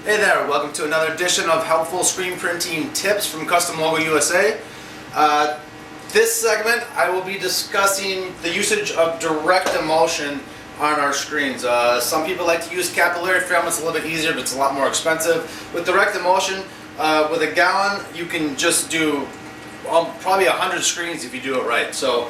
Hey there, welcome to another edition of Helpful Screen Printing Tips from Custom Logo USA. This segment I will be discussing the usage of direct emulsion on our screens. Some people like to use capillary film. It's a little bit easier, but it's a lot more expensive. With direct emulsion, with a gallon, you can just do probably 100 screens if you do it right. So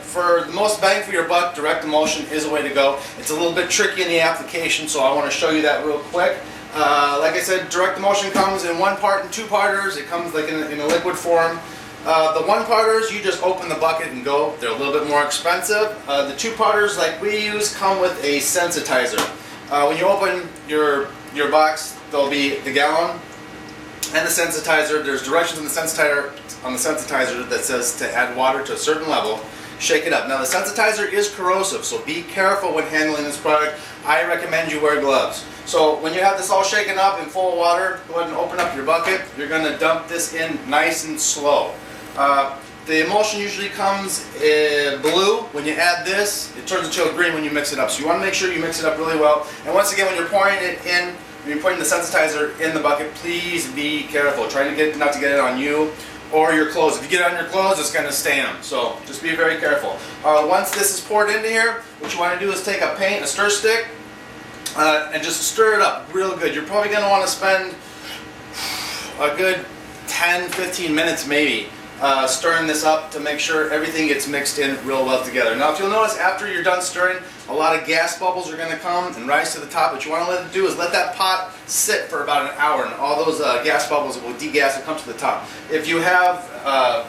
for the most bang for your buck, direct emulsion is a way to go. It's a little bit tricky in the application, so I want to show you that real quick. Like I said, direct emulsion comes in one part and two parters. It comes like in a liquid form. The one parters, you just open the bucket and go. They're a little bit more expensive. The two parters, like we use, come with a sensitizer. When you open your box, there'll be the gallon and the sensitizer. There's directions on the sensitizer that says to add water to a certain level. Shake it up. Now the sensitizer is corrosive, so be careful when handling this product. I recommend you wear gloves. So when you have this all shaken up in full water, go ahead and open up your bucket. You're going to dump this in nice and slow. The emulsion usually comes blue. When you add this, it turns into a green when you mix it up. So you want to make sure you mix it up really well. And once again, when you're pouring it in, when you're putting the sensitizer in the bucket, please be careful. Try to not to get it on you or your clothes. If you get it on your clothes, it's going to stain them. So just be very careful. Once this is poured into here, what you want to do is take a stir stick, and just stir it up real good. You're probably going to want to spend a good 10-15 minutes maybe stirring this up to make sure everything gets mixed in real well together. Now if you'll notice, after you're done stirring, a lot of gas bubbles are going to come and rise to the top. What you want to let it do is let that pot sit for about an hour, and all those gas bubbles will degas and come to the top. If you have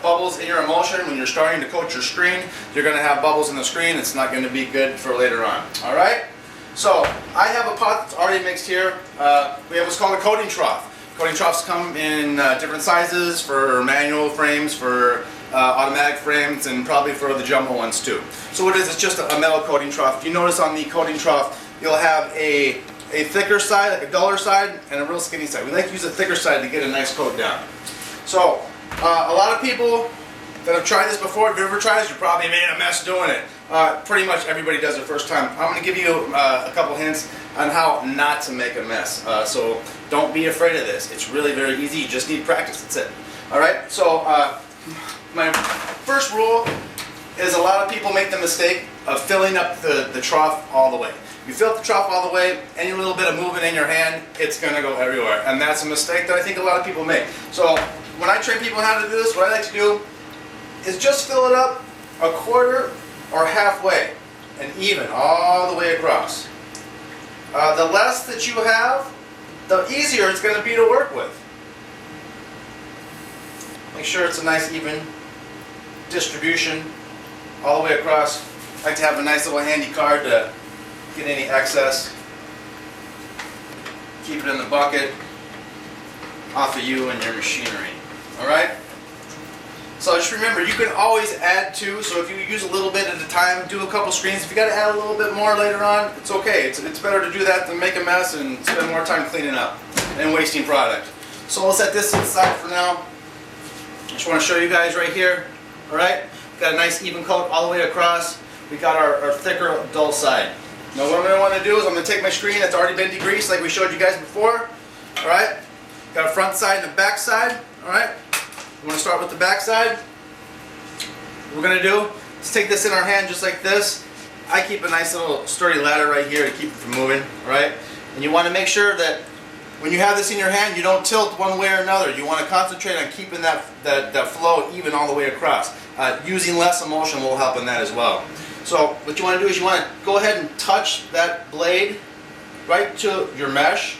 bubbles in your emulsion when you're starting to coat your screen, you're going to have bubbles in the screen. It's not going to be good for later on. Alright? So I have a pot that's already mixed here. We have what's called a coating trough. Coating troughs come in different sizes for manual frames, for automatic frames, and probably for the jumbo ones too. So what it is, it's just a metal coating trough. If you notice on the coating trough, you'll have a thicker side, like a duller side, and a real skinny side. We like to use a thicker side to get a nice coat down. So a lot of people that have tried this before, if you've ever tried this, you probably made a mess doing it. Pretty much everybody does it first time. I'm going to give you a couple hints on how not to make a mess. So don't be afraid of this. It's really very easy. You just need practice. That's it. Alright, so my first rule is a lot of people make the mistake of filling up the trough all the way. You fill up the trough all the way, any little bit of movement in your hand, it's going to go everywhere. And that's a mistake that I think a lot of people make. So when I train people how to do this, what I like to do is just fill it up a quarter or halfway and even all the way across. The less that you have, the easier it's going to be to work with. Make sure it's a nice even distribution all the way across. I like to have a nice little handy card to get any excess. Keep it in the bucket off of you and your machinery. Alright? So just remember, you can always add to, so if you use a little bit at a time, do a couple screens. If you got to add a little bit more later on, it's okay. It's better to do that than make a mess and spend more time cleaning up and wasting product. So we'll set this aside for now. I just want to show you guys right here. Alright? Got a nice even coat all the way across. We got our thicker, dull side. Now what I'm going to want to do is I'm going to take my screen that's already been degreased like we showed you guys before. Alright? Got a front side and a back side. Alright? We're going to start with the back side. What we're going to do is take this in our hand just like this. I keep a nice little sturdy ladder right here to keep it from moving. Alright? And you want to make sure that when you have this in your hand, you don't tilt one way or another. You want to concentrate on keeping that flow even all the way across. Using less emulsion will help in that as well. So what you want to do is you want to go ahead and touch that blade right to your mesh.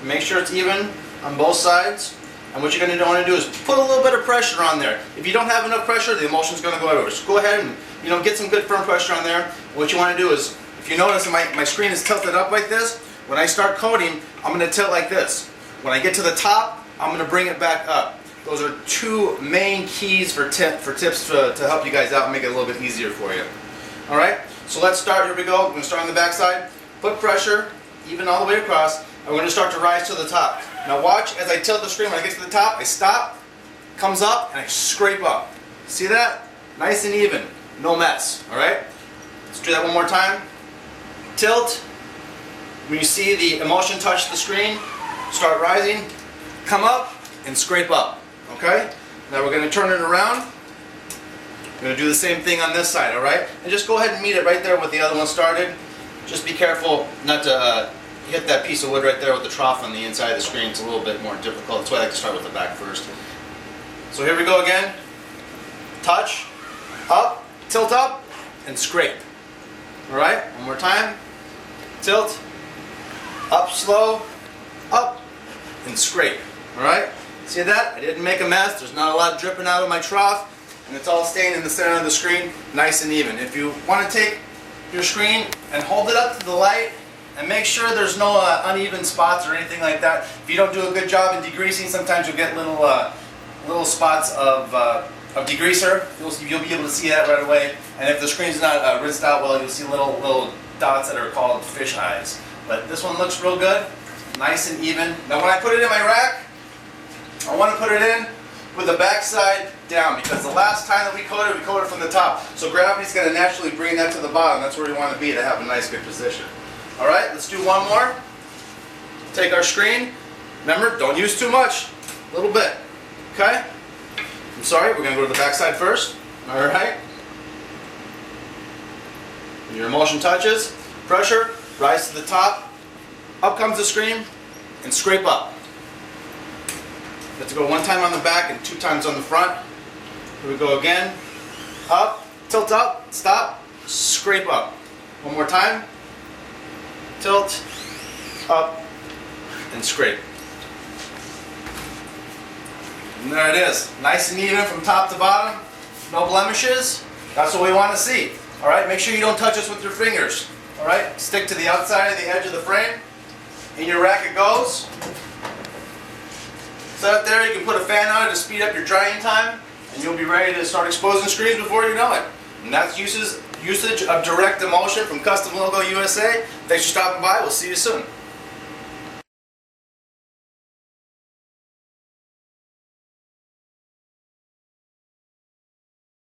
Make sure it's even on both sides. And what you're going to want to do is put a little bit of pressure on there. If you don't have enough pressure, the emulsion is going to go everywhere. So go ahead and get some good firm pressure on there. And what you want to do is, if you notice my screen is tilted up like this, when I start coating, I'm going to tilt like this. When I get to the top, I'm going to bring it back up. Those are two main keys for tips to help you guys out and make it a little bit easier for you. Alright, so let's start. Here we go. I'm going to start on the back side. Put pressure, even all the way across. I'm going to start to rise to the top. Now watch as I tilt the screen. When I get to the top, I stop, comes up, and I scrape up. See that? Nice and even. No mess. Alright? Let's do that one more time. Tilt. When you see the emulsion touch the screen, start rising, come up, and scrape up. Okay? Now we're going to turn it around. We're going to do the same thing on this side, alright? And just go ahead and meet it right there with the other one started. Just be careful not to hit that piece of wood right there with the trough on the inside of the screen. It's a little bit more difficult. That's why I like to start with the back first. So here we go again. Touch, up, tilt up, and scrape. Alright? One more time. Tilt, up slow, up, and scrape. Alright? See that? I didn't make a mess. There's not a lot dripping out of my trough. And it's all staying in the center of the screen, nice and even. If you want to take your screen and hold it up to the light and make sure there's no uneven spots or anything like that. If you don't do a good job in degreasing, sometimes you'll get little spots of degreaser. You'll be able to see that right away. And if the screen's not rinsed out well, you'll see little dots that are called fish eyes. But this one looks real good, nice and even. Now when I put it in my rack, I want to put it in with the back side down, because the last time that we coated from the top. So gravity's going to naturally bring that to the bottom. That's where we want to be to have a nice good position. Alright, let's do one more. Take our screen. Remember, don't use too much. A little bit. Okay? I'm sorry, we're going to go to the back side first. Alright? When your emulsion touches, pressure, rise to the top, up comes the screen, and scrape up. You have to go one time on the back and 2 times on the front. Here we go again. Up, tilt up, stop, scrape up. One more time. Tilt, up, and scrape. And there it is. Nice and even from top to bottom. No blemishes. That's what we want to see. Alright, make sure you don't touch this with your fingers. Alright, stick to the outside of the edge of the frame. In your rack it goes. Set it there, you can put a fan on it to speed up your drying time, and you'll be ready to start exposing screens before you know it. And that's usage of Direct Emulsion from Custom Logo USA. Thanks for stopping by. We'll see you soon.